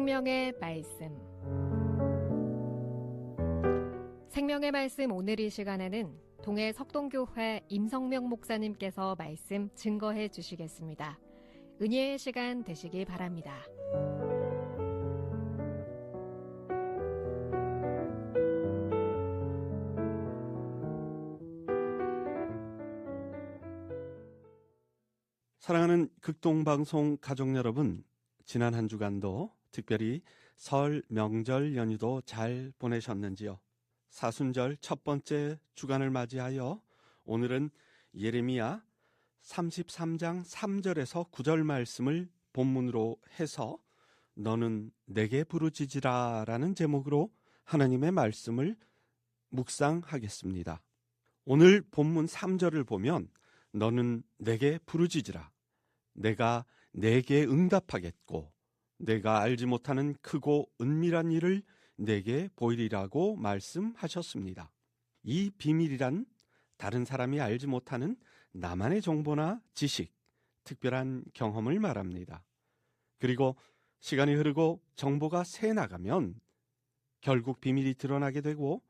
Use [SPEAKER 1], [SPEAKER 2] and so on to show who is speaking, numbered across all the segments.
[SPEAKER 1] 생명의 말씀. 생명의 말씀 오늘 이 시간에는 동해 석동교회 임성명 목사님께서 말씀 증거해 주시겠습니다. 은혜의 시간 되시기 바랍니다.
[SPEAKER 2] 사랑하는 극동방송 가족 여러분, 지난 한 주간도 특별히 설 명절 연휴도 잘 보내셨는지요? 사순절 첫 번째 주간을 맞이하여 오늘은 예레미야 33장 3절에서 9절 말씀을 본문으로 해서 너는 내게 부르짖으라 라는 제목으로 하나님의 말씀을 묵상하겠습니다. 오늘 본문 3절을 보면 너는 내게 부르짖으라. 내가 내게 응답하겠고 내가 알지 못하는 크고 은밀한 일을 내게 보이리라고 말씀하셨습니다. 이 비밀이란 다른 사람이 알지 못하는 나만의 정보나 지식, 특별한 경험을 말합니다. 그리고 시간이 흐르고 정보가 새 나가면 결국 비밀이 드러나게 되고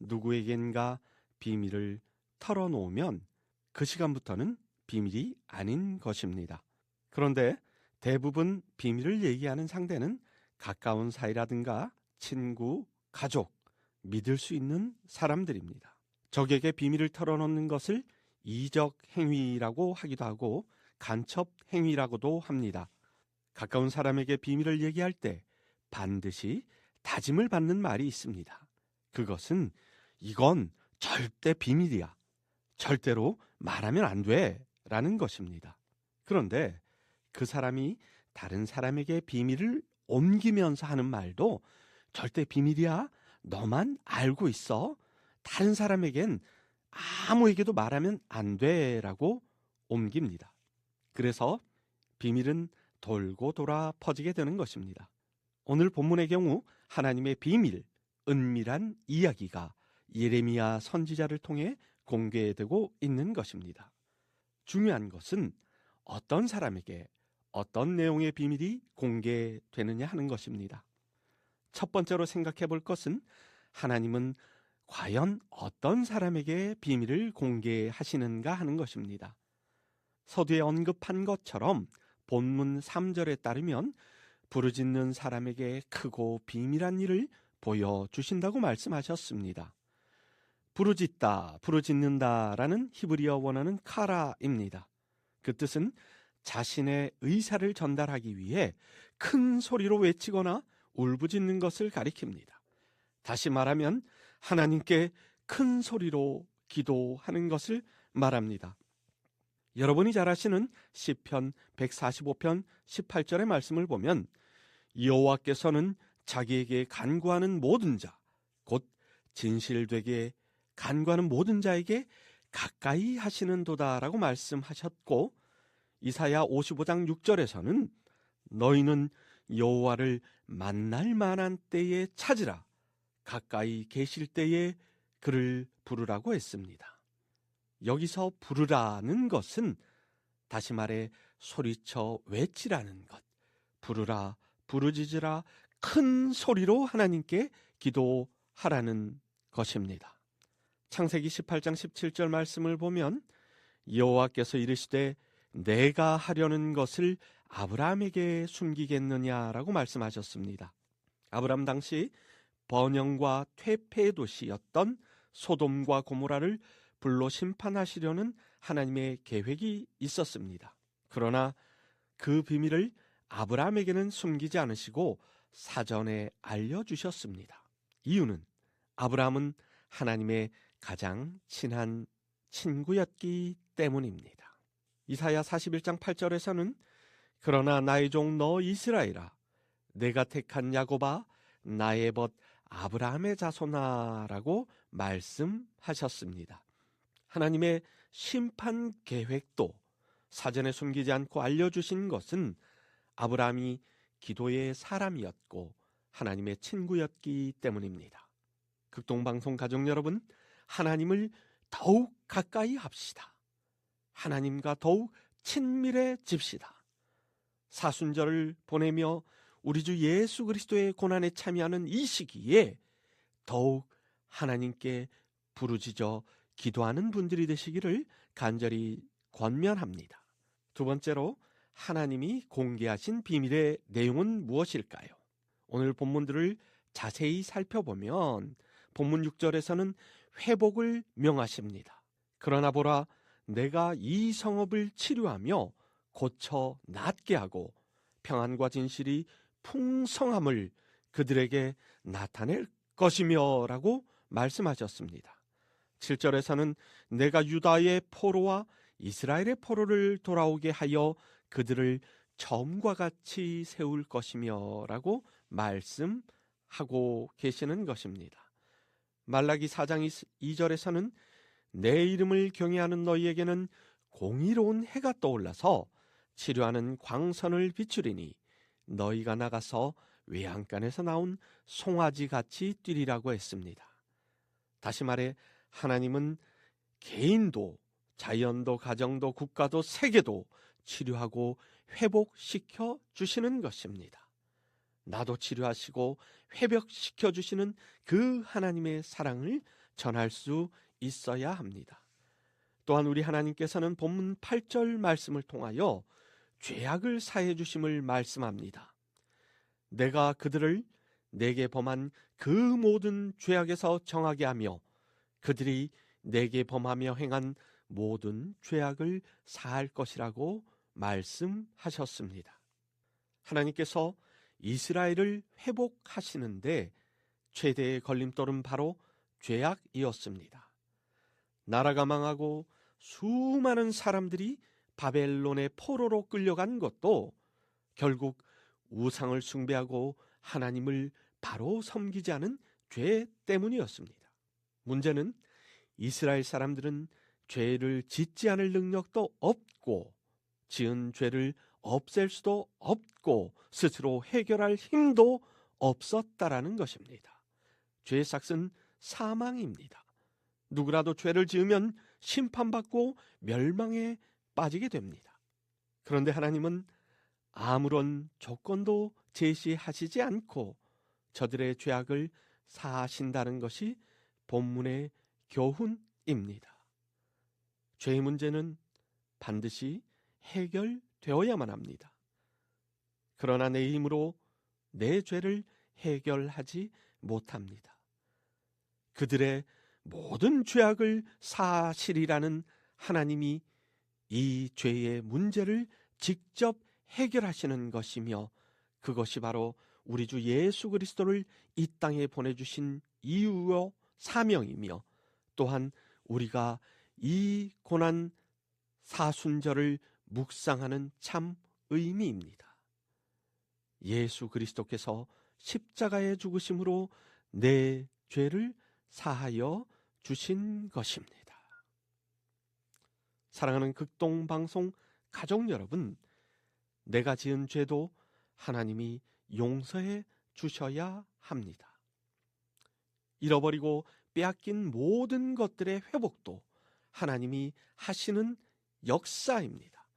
[SPEAKER 2] 누구에겐가 비밀을 털어놓으면 그 시간부터는 비밀이 아닌 것입니다. 그런데 대부분 비밀을 얘기하는 상대는 가까운 사이라든가 친구, 가족, 믿을 수 있는 사람들입니다. 적에게 비밀을 털어놓는 것을 이적 행위라고 하기도 하고 간첩 행위라고도 합니다. 가까운 사람에게 비밀을 얘기할 때 반드시 다짐을 받는 말이 있습니다. 그것은 이건 절대 비밀이야. 절대로 말하면 안 돼 라는 것입니다. 그런데 그 사람이 다른 사람에게 비밀을 옮기면서 하는 말도 절대 비밀이야. 너만 알고 있어. 다른 사람에겐 아무에게도 말하면 안 돼라고 옮깁니다. 그래서 비밀은 돌고 돌아 퍼지게 되는 것입니다. 오늘 본문의 경우 하나님의 비밀, 은밀한 이야기가 예레미야 선지자를 통해 공개되고 있는 것입니다. 중요한 것은 어떤 사람에게 어떤 내용의 비밀이 공개되느냐 하는 것입니다. 첫 번째로 생각해 볼 것은 하나님은 과연 어떤 사람에게 비밀을 공개하시는가 하는 것입니다. 서두에 언급한 것처럼 본문 3절에 따르면 부르짖는 사람에게 크고 비밀한 일을 보여주신다고 말씀하셨습니다. 부르짖다, 부르짖는다라는 히브리어 원어는 카라입니다. 그 뜻은 자신의 의사를 전달하기 위해 큰 소리로 외치거나 울부짖는 것을 가리킵니다. 다시 말하면 하나님께 큰 소리로 기도하는 것을 말합니다. 여러분이 잘 아시는 시편 145편 18절의 말씀을 보면 여호와께서는 자기에게 간구하는 모든 자, 곧 진실되게 간구하는 모든 자에게 가까이 하시는도다라고 말씀하셨고, 이사야 55장 6절에서는 너희는 여호와를 만날 만한 때에 찾으라. 가까이 계실 때에 그를 부르라고 했습니다. 여기서 부르라는 것은 다시 말해 소리쳐 외치라는 것. 부르라, 부르짖으라, 큰 소리로 하나님께 기도하라는 것입니다. 창세기 18장 17절 말씀을 보면 여호와께서 이르시되 내가 하려는 것을 아브라함에게 숨기겠느냐라고 말씀하셨습니다. 아브라함 당시 번영과 퇴폐의 도시였던 소돔과 고모라를 불로 심판하시려는 하나님의 계획이 있었습니다. 그러나 그 비밀을 아브라함에게는 숨기지 않으시고 사전에 알려주셨습니다. 이유는 아브라함은 하나님의 가장 친한 친구였기 때문입니다. 이사야 41장 8절에서는 그러나 나의 종 너 이스라엘아, 내가 택한 야곱아, 나의 벗 아브라함의 자손아라고 말씀하셨습니다. 하나님의 심판 계획도 사전에 숨기지 않고 알려주신 것은 아브라함이 기도의 사람이었고 하나님의 친구였기 때문입니다. 극동방송 가족 여러분, 하나님을 더욱 가까이 합시다. 하나님과 더욱 친밀해집시다. 사순절을 보내며 우리 주 예수 그리스도의 고난에 참여하는 이 시기에 더욱 하나님께 부르짖어 기도하는 분들이 되시기를 간절히 권면합니다. 두 번째로 하나님이 공개하신 비밀의 내용은 무엇일까요? 오늘 본문들을 자세히 살펴보면 본문 6절에서는 회복을 명하십니다. 그러나 보라, 내가 이 성읍을 치료하며 고쳐 낫게 하고 평안과 진실이 풍성함을 그들에게 나타낼 것이며 라고 말씀하셨습니다. 7절에서는 내가 유다의 포로와 이스라엘의 포로를 돌아오게 하여 그들을 처음과 같이 세울 것이며 라고 말씀하고 계시는 것입니다. 말라기 4장 2절에서는 내 이름을 경외하는 너희에게는 공의로운 해가 떠올라서 치료하는 광선을 비추리니 너희가 나가서 외양간에서 나온 송아지 같이 뛰리라고 했습니다. 다시 말해 하나님은 개인도 자연도 가정도 국가도 세계도 치료하고 회복시켜 주시는 것입니다. 나도 치료하시고 회복시켜 주시는 그 하나님의 사랑을 전할 수 있어야 합니다. 또한 우리 하나님께서는 본문 8절 말씀을 통하여 죄악을 사해 주심을 말씀합니다. 내가 그들을 내게 범한 그 모든 죄악에서 정하게 하며 그들이 내게 범하며 행한 모든 죄악을 사할 것이라고 말씀하셨습니다. 하나님께서 이스라엘을 회복하시는데 최대의 걸림돌은 바로 죄악이었습니다. 나라가 망하고 수많은 사람들이 바벨론의 포로로 끌려간 것도 결국 우상을 숭배하고 하나님을 바로 섬기지 않은 죄 때문이었습니다. 문제는 이스라엘 사람들은 죄를 짓지 않을 능력도 없고 지은 죄를 없앨 수도 없고 스스로 해결할 힘도 없었다라는 것입니다. 죄의 삭은 사망입니다. 누구라도 죄를 지으면 심판받고 멸망에 빠지게 됩니다. 그런데 하나님은 아무런 조건도 제시하시지 않고 저들의 죄악을 사하신다는 것이 본문의 교훈입니다. 죄의 문제는 반드시 해결되어야만 합니다. 그러나 내 힘으로 내 죄를 해결하지 못합니다. 그들의 모든 죄악을 사하시리라는 하나님이 이 죄의 문제를 직접 해결하시는 것이며 그것이 바로 우리 주 예수 그리스도를 이 땅에 보내주신 이유요 사명이며 또한 우리가 이 고난 사순절을 묵상하는 참 의미입니다. 예수 그리스도께서 십자가에 죽으심으로 내 죄를 사하여 주신 것입니다. 사랑하는 극동방송 가족 여러분, 내가 지은 죄도 하나님이 용서해 주셔야 합니다. 잃어버리고 빼앗긴 모든 것들의 회복도 하나님이 하시는 역사입니다.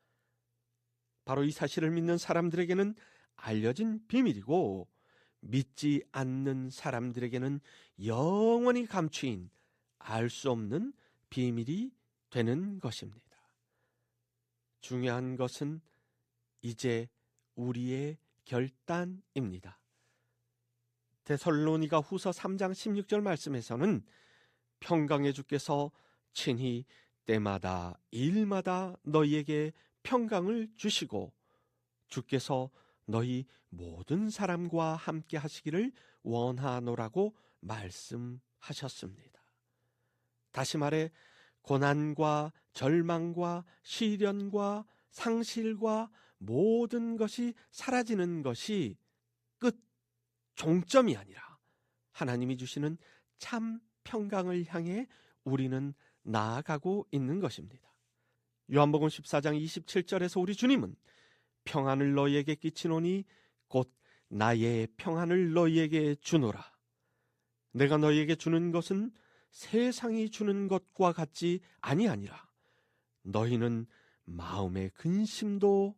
[SPEAKER 2] 바로 이 사실을 믿는 사람들에게는 알려진 비밀이고 믿지 않는 사람들에게는 영원히 감추인 알 수 없는 비밀이 되는 것입니다. 중요한 것은 이제 우리의 결단입니다. 데살로니가 후서 3장 16절 말씀에서는 평강의 주께서 친히 때마다 일마다 너희에게 평강을 주시고 주께서 너희 모든 사람과 함께 하시기를 원하노라고 말씀하셨습니다. 다시 말해 고난과 절망과 시련과 상실과 모든 것이 사라지는 것이 끝, 종점이 아니라 하나님이 주시는 참 평강을 향해 우리는 나아가고 있는 것입니다. 요한복음 14장 27절에서 우리 주님은 평안을 너희에게 끼치노니 곧 나의 평안을 너희에게 주노라. 내가 너희에게 주는 것은 세상이 주는 것과 같지 아니하니라. 너희는 마음에 근심도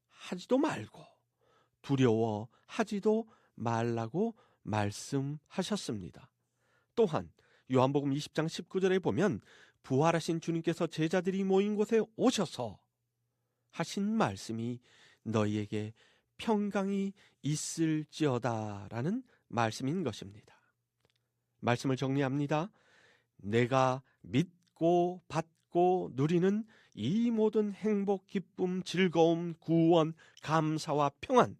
[SPEAKER 2] 하지도 말고 두려워하지도 말라고 말씀하셨습니다. 또한 요한복음 20장 19절에 보면 부활하신 주님께서 제자들이 모인 곳에 오셔서 하신 말씀이 너희에게 평강이 있을지어다 라는 말씀인 것입니다. 말씀을 정리합니다. 내가 믿고 받고 누리는 이 모든 행복, 기쁨, 즐거움, 구원, 감사와 평안,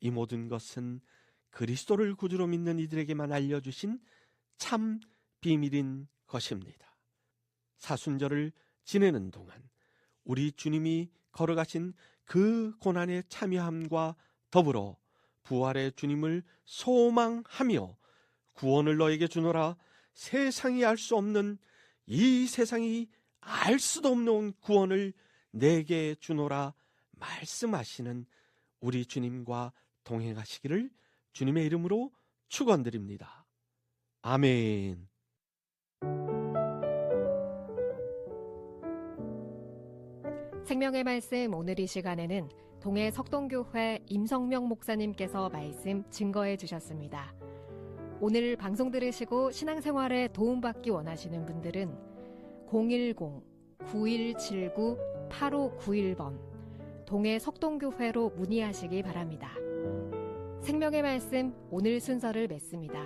[SPEAKER 2] 이 모든 것은 그리스도를 구주로 믿는 이들에게만 알려주신 참 비밀인 것입니다. 사순절을 지내는 동안 우리 주님이 걸어가신 그 고난에 참여함과 더불어 부활의 주님을 소망하며 구원을 너에게 주노라, 세상이 알 수 없는, 이 세상이 알 수도 없는 구원을 내게 주노라 말씀하시는 우리 주님과 동행하시기를 주님의 이름으로 축원드립니다. 아멘.
[SPEAKER 1] 생명의 말씀 오늘 이 시간에는 동해 석동교회 임성명 목사님께서 말씀 증거해 주셨습니다. 오늘 방송 들으시고 신앙생활에 도움받기 원하시는 분들은 010-9179-8591번 동해 석동교회로 문의하시기 바랍니다. 생명의 말씀 오늘 순서를 맺습니다.